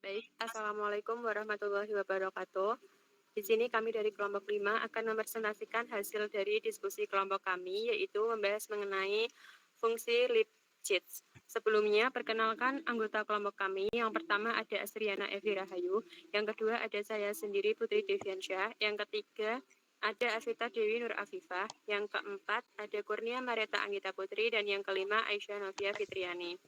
Baik, Assalamualaikum warahmatullahi wabarakatuh. Di sini kami dari kelompok 5 akan mempresentasikan hasil dari diskusi kelompok kami, yaitu membahas mengenai fungsi Lipschitz. Sebelumnya, perkenalkan anggota kelompok kami. Yang pertama ada Asriana Evi Rahayu, yang kedua ada saya sendiri Putri Deviansyah, yang ketiga ada Afita Dewi Nur Afifah, yang keempat ada Kurnia Mareta Anggita Putri, dan yang kelima Aisyah Novia Fitriani.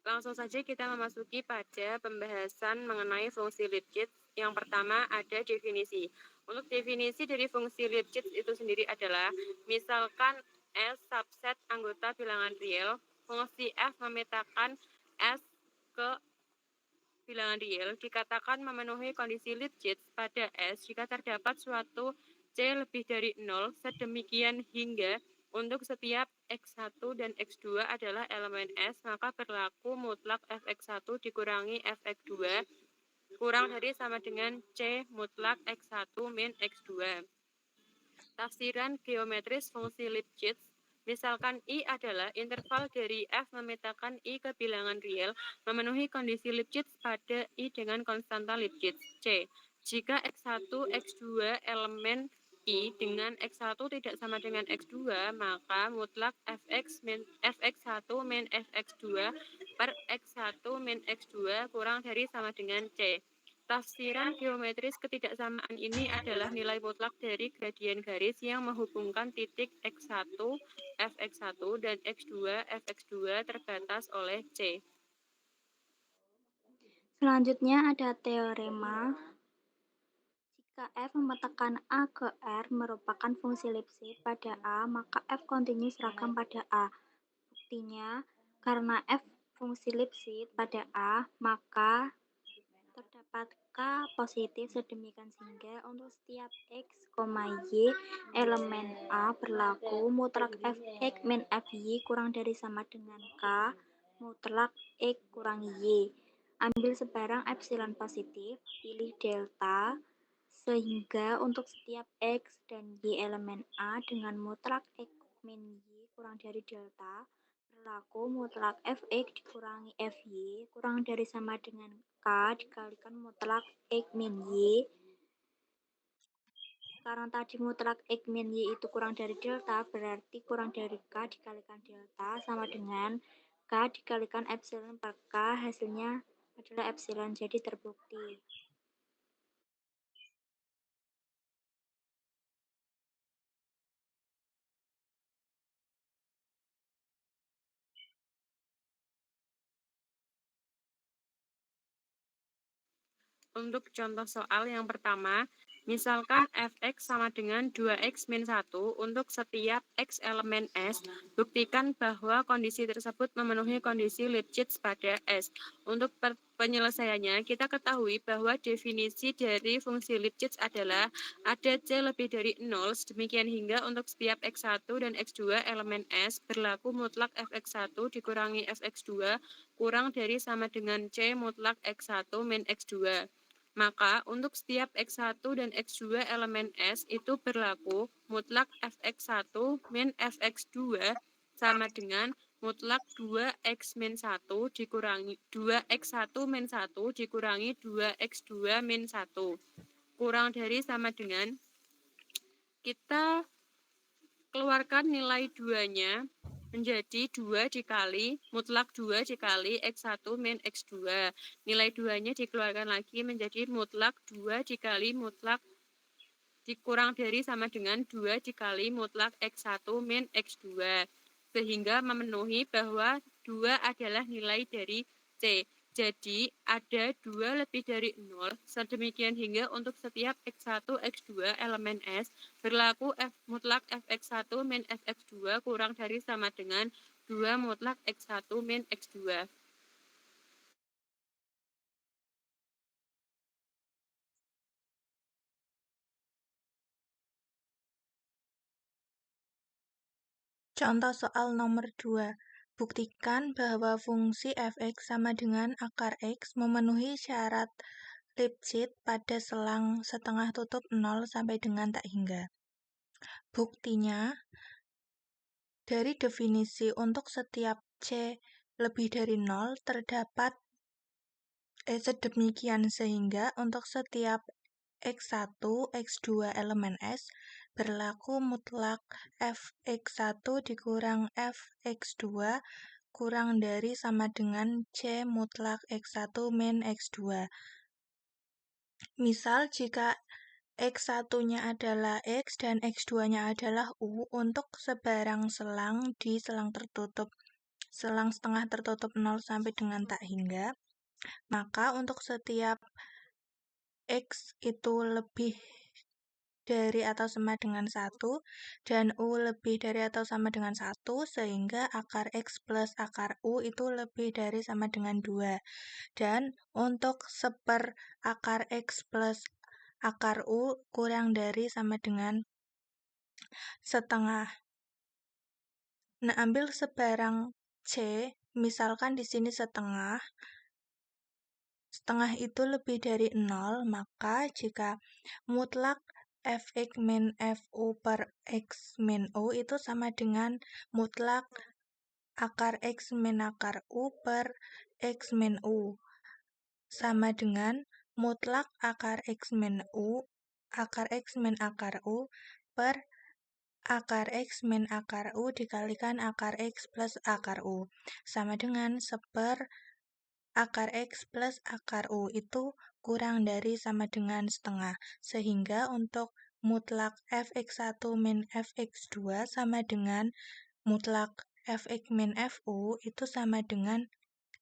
Langsung saja kita memasuki pada pembahasan mengenai fungsi Lipschitz. Yang pertama ada definisi. Untuk definisi dari fungsi Lipschitz itu sendiri adalah, misalkan S subset anggota bilangan real, fungsi F memetakan S ke bilangan real dikatakan memenuhi kondisi Lipschitz pada S jika terdapat suatu C lebih dari 0, sedemikian hingga untuk setiap X1 dan X2 adalah elemen S, maka berlaku mutlak Fx1 dikurangi Fx2 kurang dari sama dengan C mutlak X1 min X2. Tafsiran geometris fungsi Lipschitz, misalkan I adalah interval dari F memetakan I ke bilangan real, memenuhi kondisi Lipschitz pada I dengan konstanta Lipschitz. C. Jika X1, X2 elemen I dengan X1 tidak sama dengan X2, maka mutlak Fx1 min Fx2 per X1 min X2 kurang dari sama dengan C. Tafsiran geometris ketidaksamaan ini adalah nilai mutlak dari gradien garis yang menghubungkan titik X1, Fx1 dan X2, Fx2 terbatas oleh C. Selanjutnya ada teorema. Jika F memetakan A ke R merupakan fungsi Lipschitz pada A, maka F kontinu seragam pada A. Buktinya, karena F fungsi Lipschitz pada A, maka terdapat K positif sedemikian sehingga untuk setiap X, Y elemen A berlaku mutlak Fx min Fy kurang dari sama dengan K mutlak X kurang Y. Ambil sebarang epsilon positif, pilih delta, sehingga untuk setiap X dan Y elemen A dengan mutlak X min Y kurang dari delta, berlaku mutlak Fx dikurangi Fy kurang dari sama dengan K dikalikan mutlak X min Y. Karena tadi mutlak X min Y itu kurang dari delta, berarti kurang dari K dikalikan delta sama dengan K dikalikan epsilon per K, hasilnya adalah epsilon, jadi terbukti. Untuk contoh soal yang pertama, misalkan Fx sama dengan 2x min 1 untuk setiap x elemen S, buktikan bahwa kondisi tersebut memenuhi kondisi Lipschitz pada S. Untuk penyelesaiannya, kita ketahui bahwa definisi dari fungsi Lipschitz adalah ada C lebih dari 0, demikian hingga untuk setiap X1 dan X2 elemen S berlaku mutlak Fx1 dikurangi Fx2 kurang dari sama dengan C mutlak X1 min X2. Maka untuk setiap X1 dan X2 elemen S itu berlaku mutlak Fx1 min Fx2 sama dengan mutlak 2x min 1 dikurangi 2x1 min 1 dikurangi 2x2 min 1. Kurang dari sama dengan, kita keluarkan nilai 2-nya menjadi 2 dikali mutlak 2 dikali X1 min X2. Nilai 2-nya dikeluarkan lagi menjadi mutlak 2 dikali mutlak dikurang dari sama dengan 2 dikali mutlak X1 min X2. Sehingga memenuhi bahwa 2 adalah nilai dari C. Jadi ada 2 lebih dari 0, sedemikian hingga untuk setiap X1, X2 elemen S berlaku mutlak Fx1 min Fx2 kurang dari sama dengan 2 mutlak X1 min X2. Contoh soal nomor 2. Buktikan bahwa fungsi Fx sama dengan akar X memenuhi syarat Lipschitz pada selang setengah tutup 0 sampai dengan tak hingga. Buktinya, dari definisi untuk setiap C lebih dari 0 terdapat sedemikian sehingga untuk setiap X1, X2 elemen S berlaku mutlak Fx1 dikurang Fx2 kurang dari sama dengan C mutlak X1 min X2. Misal jika X1-nya adalah X dan X2-nya adalah U untuk sebarang selang di selang tertutup, selang setengah tertutup 0 sampai dengan tak hingga, maka untuk setiap X itu lebih dari atau sama dengan 1 dan U lebih dari atau sama dengan 1 sehingga akar X plus akar U itu lebih dari sama dengan 2. Dan untuk seper akar X plus akar U kurang dari sama dengan setengah. Nah, ambil sebarang C, misalkan di sini setengah. Setengah itu lebih dari 0, maka jika mutlak Fx min Fu per X min U itu sama dengan mutlak akar X min akar U per X min U. Sama dengan mutlak akar X min U, akar X min akar U per akar X min akar U dikalikan akar X plus akar U. Sama dengan seper akar X plus akar U itu kurang dari sama dengan setengah. Sehingga untuk mutlak Fx1 min Fx2 sama dengan mutlak Fx min Fu itu sama dengan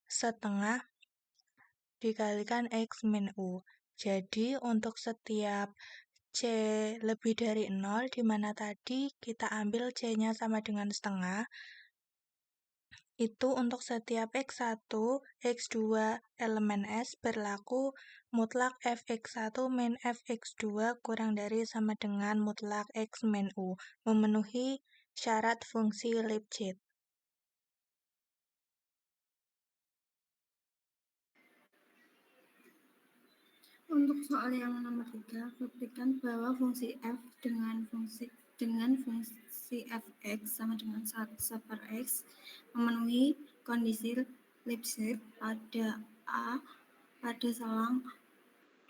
setengah dikalikan X min U. Jadi untuk setiap C lebih dari 0, di mana tadi kita ambil C-nya sama dengan setengah, itu untuk setiap X1, X2 elemen S berlaku mutlak Fx1 min Fx2 kurang dari sama dengan mutlak X min U, memenuhi syarat fungsi Lipschitz. Untuk soal yang nomor 3, buktikan bahwa fungsi f dengan fungsi fx sama dengan 1 per x memenuhi kondisi Lipschitz pada A pada selang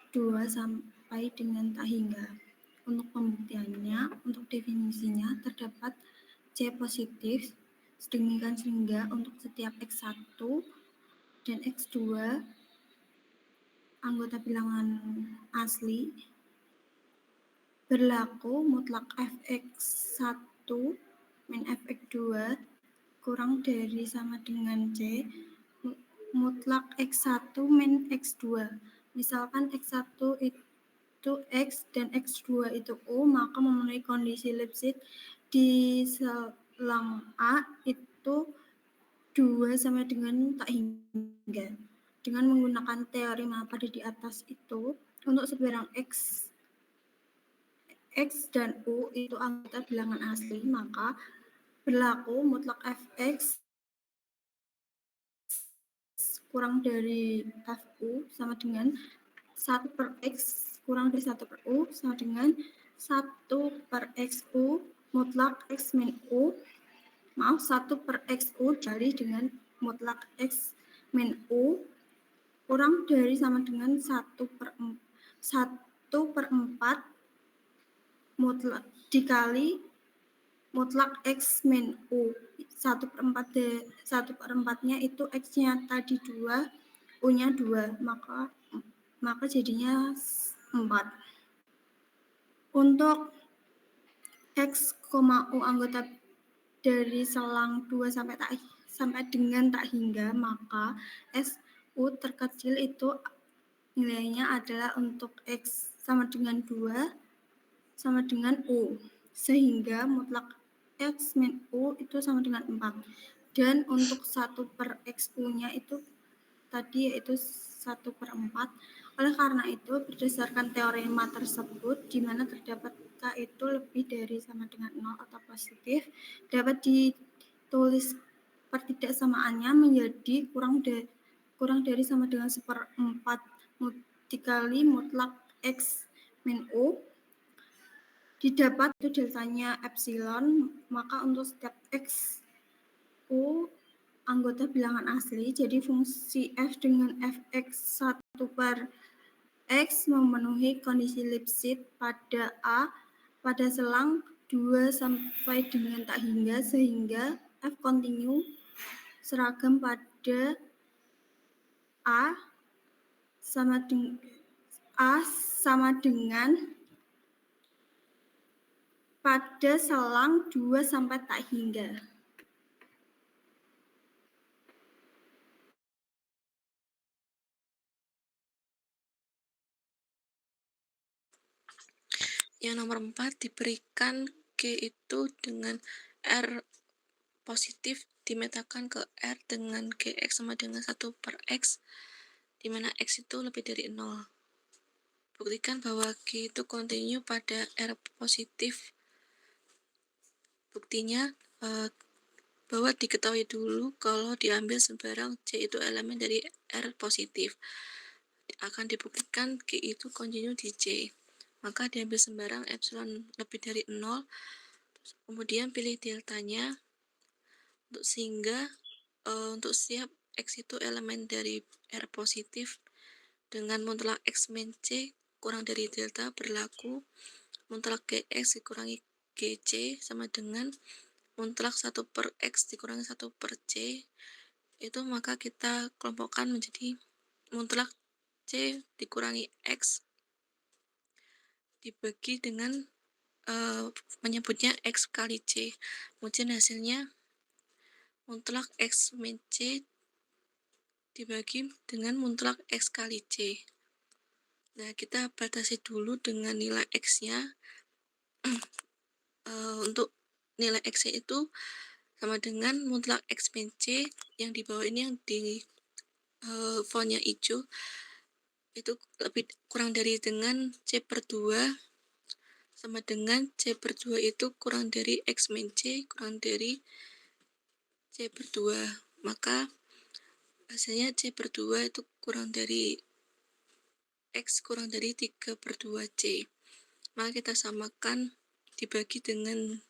2 sampai dengan tak hingga. Untuk pembuktiannya, untuk definisinya terdapat C positif, sedemikian sehingga untuk setiap X1 dan X2 anggota bilangan asli berlaku mutlak Fx1 min Fx2 kurang dari sama dengan C mutlak X1 min X2. Misalkan X1 itu X dan X2 itu U, maka memenuhi kondisi Lipschitz di selang A itu 2 sama dengan tak hingga. Dengan menggunakan teorema pada di atas itu, untuk sebarang X dan U itu anggota bilangan asli, maka berlaku mutlak Fx kurang dari Fu sama dengan 1 per X kurang dari 1 per U sama dengan 1 per XU mutlak X min U. 1 per XU dikali dengan mutlak X min U kurang dari sama dengan 1 per 4 mutlak dikali mutlak X min U. 1 per 4-nya itu X-nya tadi 2, U-nya 2, maka jadinya 4. Untuk X, U anggota dari selang 2 sampai dengan tak hingga, maka SU terkecil itu nilainya adalah untuk X sama dengan 2 sama dengan U, sehingga mutlak X min U itu sama dengan 4. Dan untuk 1 per XU-nya itu tadi yaitu 1 per 4. Oleh karena itu, berdasarkan teorema tersebut, di mana terdapat K itu lebih dari sama dengan 0 atau positif, dapat ditulis pertidaksamaannya menjadi kurang dari sama dengan 1/4 dikali mutlak X min U. Didapat itu deltanya epsilon, maka untuk setiap X U anggota bilangan asli, jadi fungsi f dengan fx1/x memenuhi kondisi Lipschitz pada A pada selang 2 sampai dengan tak hingga, sehingga f kontinu seragam pada A sama dengan pada selang 2 sampai tak hingga. Yang nomor 4 diberikan G itu dengan R positif dimetakan ke R dengan Gx sama dengan 1/x, di mana X itu lebih dari 0. Buktikan bahwa G itu kontinu pada R positif. Buktinya bahwa diketahui dulu kalau diambil sembarang C itu elemen dari R positif. Akan dibuktikan G itu kontinu di C. Maka diambil sembarang epsilon lebih dari 0, kemudian pilih deltanya sehingga untuk setiap X itu elemen dari R positif dengan mutlak X min C kurang dari delta berlaku mutlak Gx dikurangi Gc sama dengan mutlak 1/x dikurangi 1/c, itu maka kita kelompokkan menjadi mutlak C dikurangi X dibagi dengan menyebutnya X kali C. Kemudian hasilnya mutlak X min C dibagi dengan mutlak X kali C. Nah, kita batasi dulu dengan nilai X-nya. Untuk nilai X-nya itu sama dengan mutlak X min C, yang di bawah ini yang di fontnya hijau, itu lebih kurang dari dengan C/2 sama dengan C/2 itu kurang dari X min C kurang dari C/2, maka hasilnya C/2 itu kurang dari X kurang dari 3/2C. Maka kita samakan dibagi dengan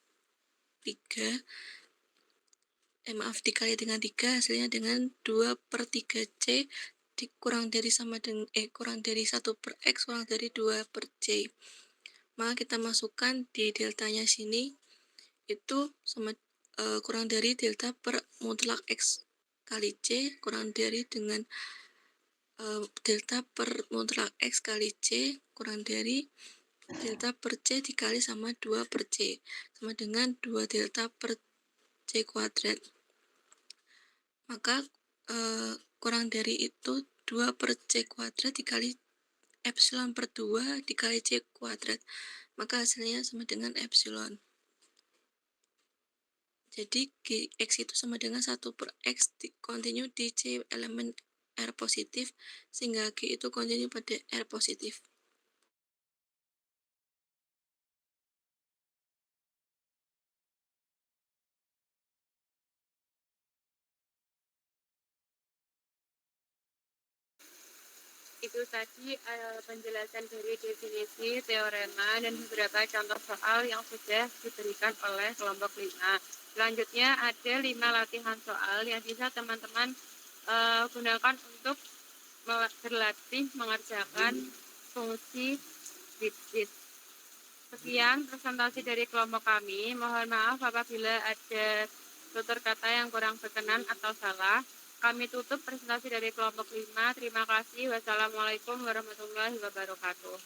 3, dikali dengan 3, hasilnya dengan 2/3C dikurang dari sama dengan kurang dari 1/x kurang dari 2/c. Maka kita masukkan di deltanya sini itu sama kurang dari delta per mutlak X kali C kurang dari dengan delta per mutlak X kali C kurang dari delta per C dikali sama 2/C sama dengan 2 delta per C kuadrat. Maka kurang dari itu 2/C kuadrat dikali epsilon per 2 dikali C kuadrat. Maka hasilnya sama dengan epsilon. Jadi Gx itu sama dengan 1/x kontinu di C elemen R positif, sehingga G itu kontinu pada R positif. Itu tadi penjelasan dari definisi, teorema, dan beberapa contoh soal yang sudah diberikan oleh kelompok 5. Selanjutnya ada 5 latihan soal yang bisa teman-teman gunakan untuk berlatih mengerjakan fungsi Lipschitz. Sekian presentasi dari kelompok kami. Mohon maaf apabila ada tutur kata yang kurang berkenan atau salah. Kami tutup presentasi dari kelompok 5. Terima kasih. Wassalamualaikum warahmatullahi wabarakatuh.